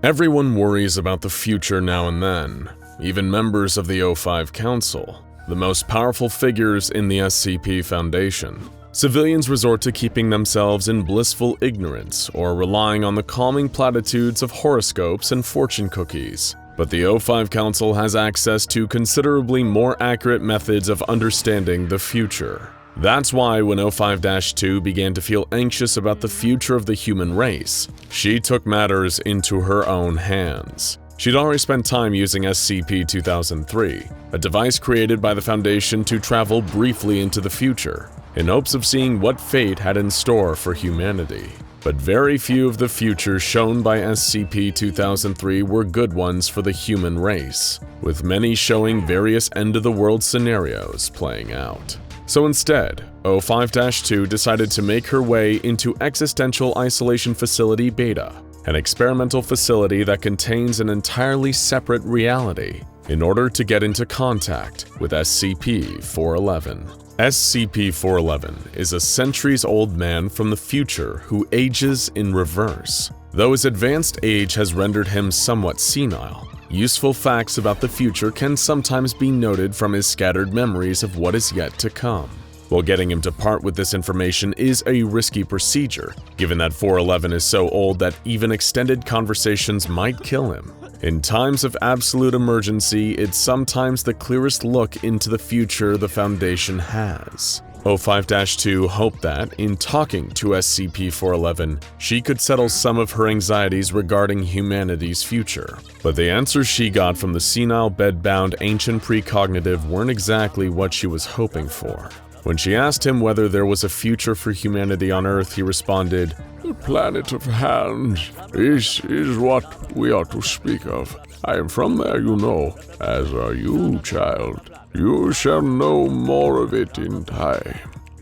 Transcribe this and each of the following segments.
Everyone worries about the future now and then, even members of the O5 Council, the most powerful figures in the SCP Foundation. Civilians resort to keeping themselves in blissful ignorance or relying on the calming platitudes of horoscopes and fortune cookies. But the O5 Council has access to considerably more accurate methods of understanding the future. That's why when O5-2 began to feel anxious about the future of the human race, she took matters into her own hands. She'd already spent time using SCP-003, a device created by the Foundation to travel briefly into the future, in hopes of seeing what fate had in store for humanity. But very few of the futures shown by SCP-003 were good ones for the human race, with many showing various end-of-the-world scenarios playing out. So instead, O5-2 decided to make her way into Existential Isolation Facility Beta, an experimental facility that contains an entirely separate reality, in order to get into contact with SCP-411. SCP-411 is a centuries-old man from the future who ages in reverse. Though his advanced age has rendered him somewhat senile, useful facts about the future can sometimes be noted from his scattered memories of what is yet to come. While getting him to part with this information is a risky procedure, given that 411 is so old that even extended conversations might kill him. In times of absolute emergency, it's sometimes the clearest look into the future the Foundation has. O5-2 hoped that, in talking to SCP-411, she could settle some of her anxieties regarding humanity's future. But the answers she got from the senile, bed-bound ancient precognitive weren't exactly what she was hoping for. When she asked him whether there was a future for humanity on Earth, he responded, "The planet of hands is what we are to speak of. I am from there, you know, as are you, child. You shall know more of it in time.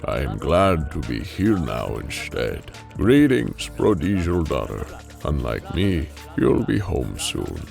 I am glad to be here now instead. Greetings, prodigal daughter. Unlike me, you'll be home soon."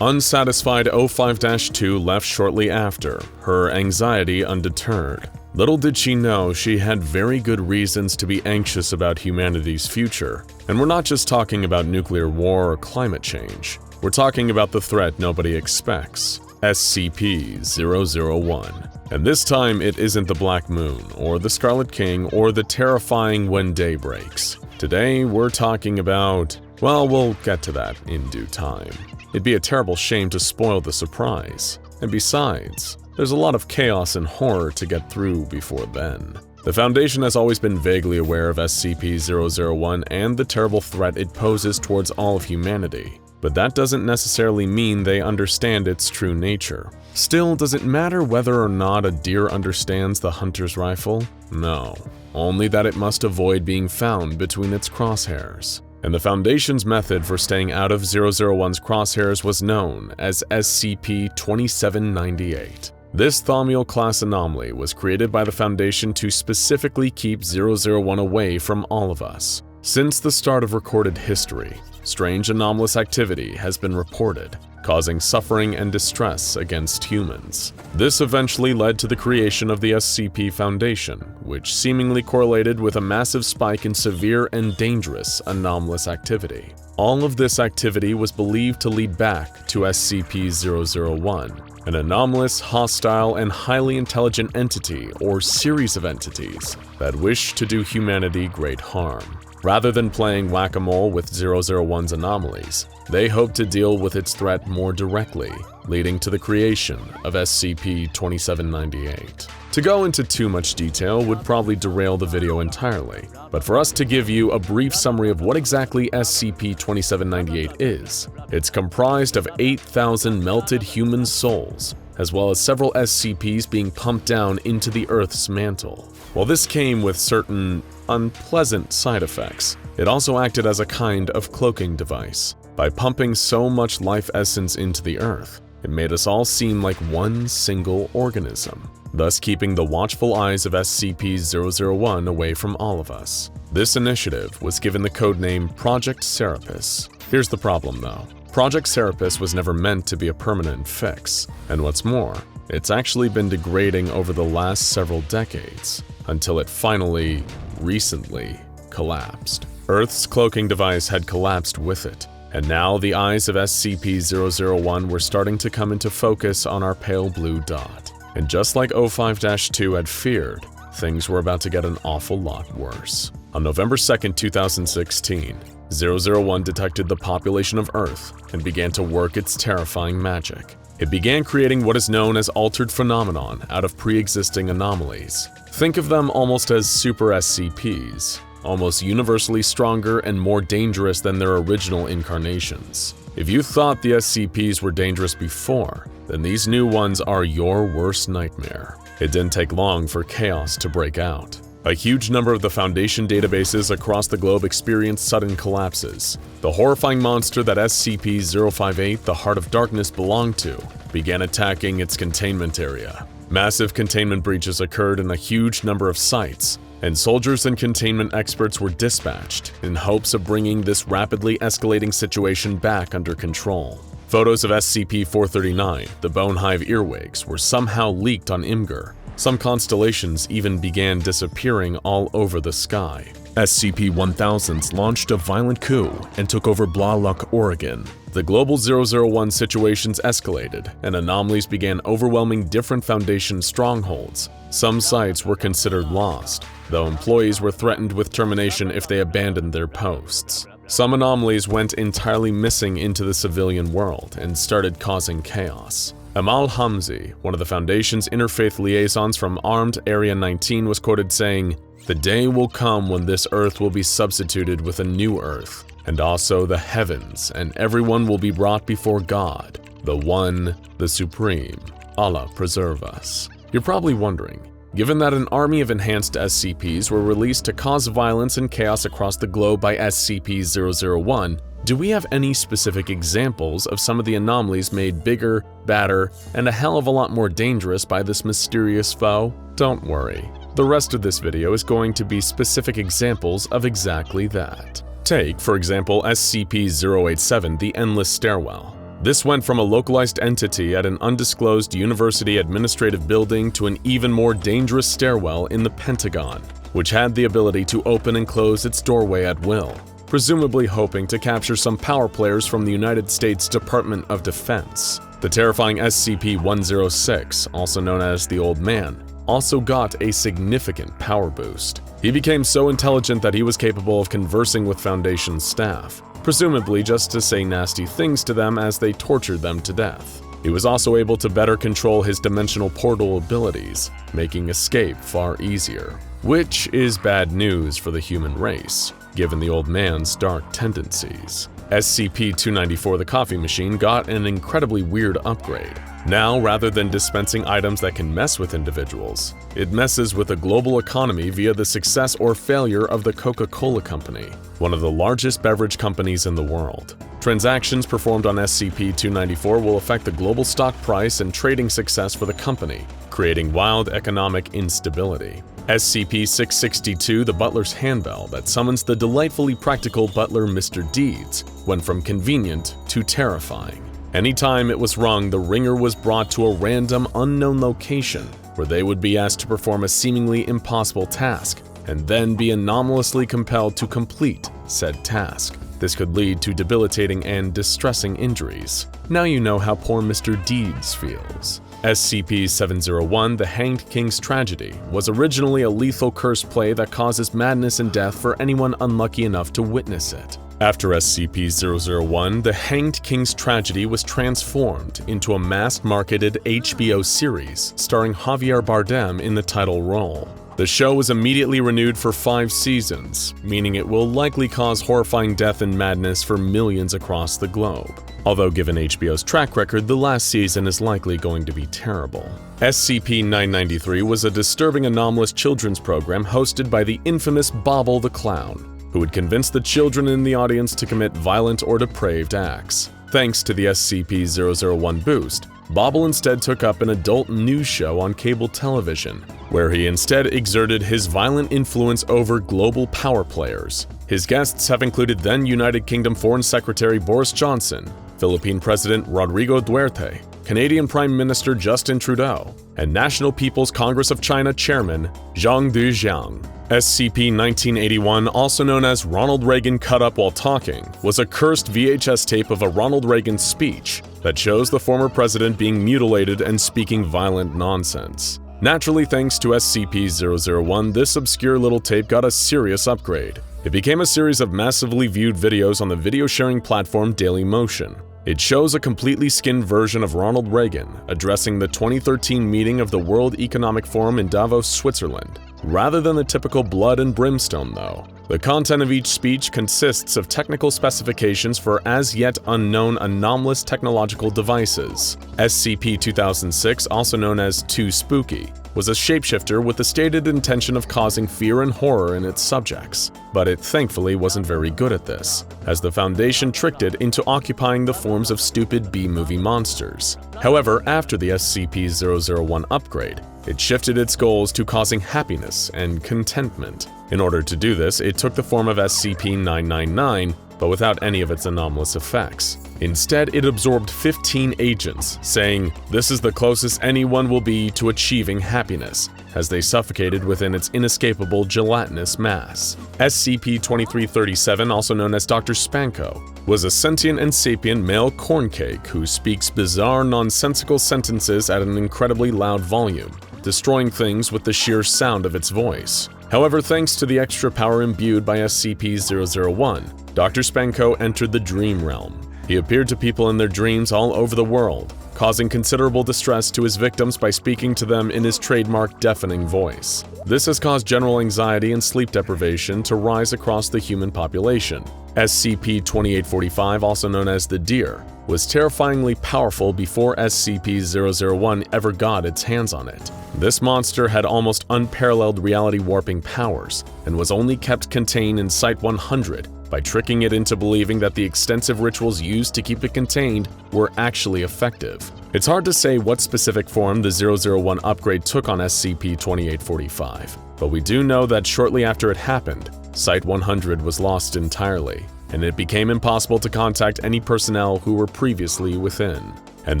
Unsatisfied, O5-2 left shortly after, her anxiety undeterred. Little did she know she had very good reasons to be anxious about humanity's future. And we're not just talking about nuclear war or climate change. We're talking about the threat nobody expects, SCP-001. And this time it isn't the Black Moon, or the Scarlet King, or the terrifying When Day Breaks. Today we're talking about, well, we'll get to that in due time. It'd be a terrible shame to spoil the surprise. And besides, there's a lot of chaos and horror to get through before then. The Foundation has always been vaguely aware of SCP-001 and the terrible threat it poses towards all of humanity, but that doesn't necessarily mean they understand its true nature. Still, does it matter whether or not a deer understands the hunter's rifle? No, only that it must avoid being found between its crosshairs. And the Foundation's method for staying out of 001's crosshairs was known as SCP-2798. This Thaumiel-class anomaly was created by the Foundation to specifically keep 001 away from all of us. Since the start of recorded history, strange anomalous activity has been reported, causing suffering and distress against humans. This eventually led to the creation of the SCP Foundation, which seemingly correlated with a massive spike in severe and dangerous anomalous activity. All of this activity was believed to lead back to SCP-001, an anomalous, hostile, and highly intelligent entity or series of entities that wish to do humanity great harm. Rather than playing whack-a-mole with 001's anomalies, they hope to deal with its threat more directly, leading to the creation of SCP-2798. To go into too much detail would probably derail the video entirely, but for us to give you a brief summary of what exactly SCP-2798 is, it's comprised of 8,000 melted human souls, as well as several SCPs being pumped down into the Earth's mantle. While this came with certain unpleasant side effects, it also acted as a kind of cloaking device. By pumping so much life essence into the Earth, it made us all seem like one single organism, thus keeping the watchful eyes of SCP-001 away from all of us. This initiative was given the codename Project Serapis. Here's the problem though. Project Serapis was never meant to be a permanent fix, and what's more, it's actually been degrading over the last several decades, until it finally, recently, collapsed. Earth's cloaking device had collapsed with it, And now the eyes of SCP-001 were starting to come into focus on our pale blue dot. And just like 05-2 had feared, things were about to get an awful lot worse. On November 2, 2016, 001 detected the population of Earth and began to work its terrifying magic. It began creating what is known as altered phenomenon out of pre-existing anomalies. Think of them almost as Super SCPs, almost universally stronger and more dangerous than their original incarnations. If you thought the SCPs were dangerous before, then these new ones are your worst nightmare. It didn't take long for chaos to break out. A huge number of the Foundation databases across the globe experienced sudden collapses. The horrifying monster that SCP-058, the Heart of Darkness, belonged to, began attacking its containment area. Massive containment breaches occurred in a huge number of sites, and soldiers and containment experts were dispatched in hopes of bringing this rapidly escalating situation back under control. Photos of SCP-439, the Bone Hive earwigs, were somehow leaked on Imgur. Some constellations even began disappearing all over the sky. SCP-1000s launched a violent coup and took over Blalock, Oregon. The Global 001 situations escalated, and anomalies began overwhelming different Foundation strongholds. Some sites were considered lost, though employees were threatened with termination if they abandoned their posts. Some anomalies went entirely missing into the civilian world and started causing chaos. Amal Hamzi, one of the Foundation's interfaith liaisons from Armed Area 19, was quoted saying, "The day will come when this Earth will be substituted with a new Earth, and also the heavens, and everyone will be brought before God, the One, the Supreme. Allah preserve us." You're probably wondering, given that an army of enhanced SCPs were released to cause violence and chaos across the globe by SCP-001, do we have any specific examples of some of the anomalies made bigger, badder, and a hell of a lot more dangerous by this mysterious foe? Don't worry. The rest of this video is going to be specific examples of exactly that. Take, for example, SCP-087, the Endless Stairwell. This went from a localized entity at an undisclosed university administrative building to an even more dangerous stairwell in the Pentagon, which had the ability to open and close its doorway at will, presumably hoping to capture some power players from the United States Department of Defense. The terrifying SCP-106, also known as the Old Man, also got a significant power boost. He became so intelligent that he was capable of conversing with Foundation staff, presumably just to say nasty things to them as they tortured them to death. He was also able to better control his dimensional portal abilities, making escape far easier. Which is bad news for the human race, given the Old Man's dark tendencies. SCP-294, the coffee machine, got an incredibly weird upgrade. Now, rather than dispensing items that can mess with individuals, it messes with the global economy via the success or failure of the Coca-Cola Company, one of the largest beverage companies in the world. Transactions performed on SCP-294 will affect the global stock price and trading success for the company, creating wild economic instability. SCP-662, the Butler's Handbell that summons the delightfully practical butler Mr. Deeds, went from convenient to terrifying. Anytime it was rung, the ringer was brought to a random, unknown location where they would be asked to perform a seemingly impossible task, and then be anomalously compelled to complete said task. This could lead to debilitating and distressing injuries. Now you know how poor Mr. Deeds feels. SCP-701, the Hanged King's Tragedy, was originally a lethal curse play that causes madness and death for anyone unlucky enough to witness it. After SCP-001, the Hanged King's Tragedy was transformed into a mass-marketed HBO series starring Javier Bardem in the title role. The show was immediately renewed for 5 seasons, meaning it will likely cause horrifying death and madness for millions across the globe. Although given HBO's track record, the last season is likely going to be terrible. SCP-993 was a disturbing anomalous children's program hosted by the infamous Bobble the Clown, who would convince the children in the audience to commit violent or depraved acts. Thanks to the SCP-001 boost, Bobble instead took up an adult news show on cable television, where he instead exerted his violent influence over global power players. His guests have included then United Kingdom Foreign Secretary Boris Johnson, Philippine President Rodrigo Duterte, Canadian Prime Minister Justin Trudeau, and National People's Congress of China Chairman Zhang Dujiang. SCP-1981, also known as Ronald Reagan Cut Up While Talking, was a cursed VHS tape of a Ronald Reagan speech that shows the former president being mutilated and speaking violent nonsense. Naturally, thanks to SCP-001, this obscure little tape got a serious upgrade. It became a series of massively viewed videos on the video sharing platform Dailymotion. It shows a completely skinned version of Ronald Reagan addressing the 2013 meeting of the World Economic Forum in Davos, Switzerland. Rather than the typical blood and brimstone, though, the content of each speech consists of technical specifications for as-yet unknown anomalous technological devices. SCP-2006, also known as Too Spooky, was a shapeshifter with the stated intention of causing fear and horror in its subjects, but it thankfully wasn't very good at this, as the Foundation tricked it into occupying the forms of stupid B-movie monsters. However, after the SCP-001 upgrade, it shifted its goals to causing happiness and contentment. In order to do this, it took the form of SCP-999, but without any of its anomalous effects. Instead, it absorbed 15 agents, saying, "This is the closest anyone will be to achieving happiness," as they suffocated within its inescapable gelatinous mass. SCP-2337, also known as Dr. Spanko, was a sentient and sapient male corncake who speaks bizarre, nonsensical sentences at an incredibly loud volume, destroying things with the sheer sound of its voice. However, thanks to the extra power imbued by SCP-001, Dr. Spanko entered the dream realm. He appeared to people in their dreams all over the world, causing considerable distress to his victims by speaking to them in his trademark deafening voice. This has caused general anxiety and sleep deprivation to rise across the human population. SCP-2845, also known as the Deer, was terrifyingly powerful before SCP-001 ever got its hands on it. This monster had almost unparalleled reality warping powers, and was only kept contained in Site-100 by tricking it into believing that the extensive rituals used to keep it contained were actually effective. It's hard to say what specific form the 001 upgrade took on SCP-2845, but we do know that shortly after it happened, Site-100 was lost entirely, and it became impossible to contact any personnel who were previously within. And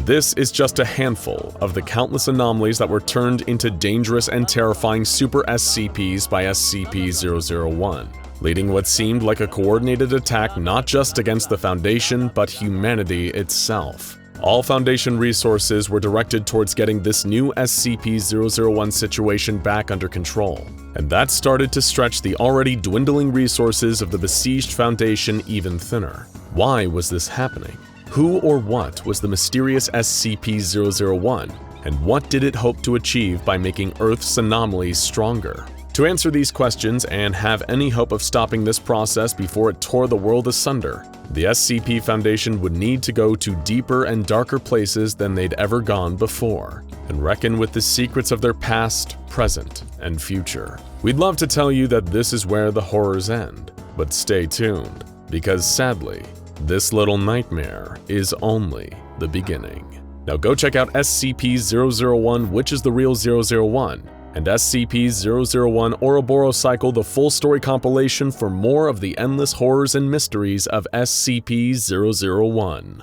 this is just a handful of the countless anomalies that were turned into dangerous and terrifying Super SCPs by SCP-001, leading what seemed like a coordinated attack not just against the Foundation, but humanity itself. All Foundation resources were directed towards getting this new SCP-001 situation back under control, and that started to stretch the already dwindling resources of the besieged Foundation even thinner. Why was this happening? Who or what was the mysterious SCP-001, and what did it hope to achieve by making Earth's anomalies stronger? To answer these questions and have any hope of stopping this process before it tore the world asunder, the SCP Foundation would need to go to deeper and darker places than they'd ever gone before, and reckon with the secrets of their past, present, and future. We'd love to tell you that this is where the horrors end, but stay tuned, because sadly, this little nightmare is only the beginning. Now go check out SCP-001, Which is the Real 001, and SCP-001 Ouroboros Cycle, the full story compilation for more of the endless horrors and mysteries of SCP-001.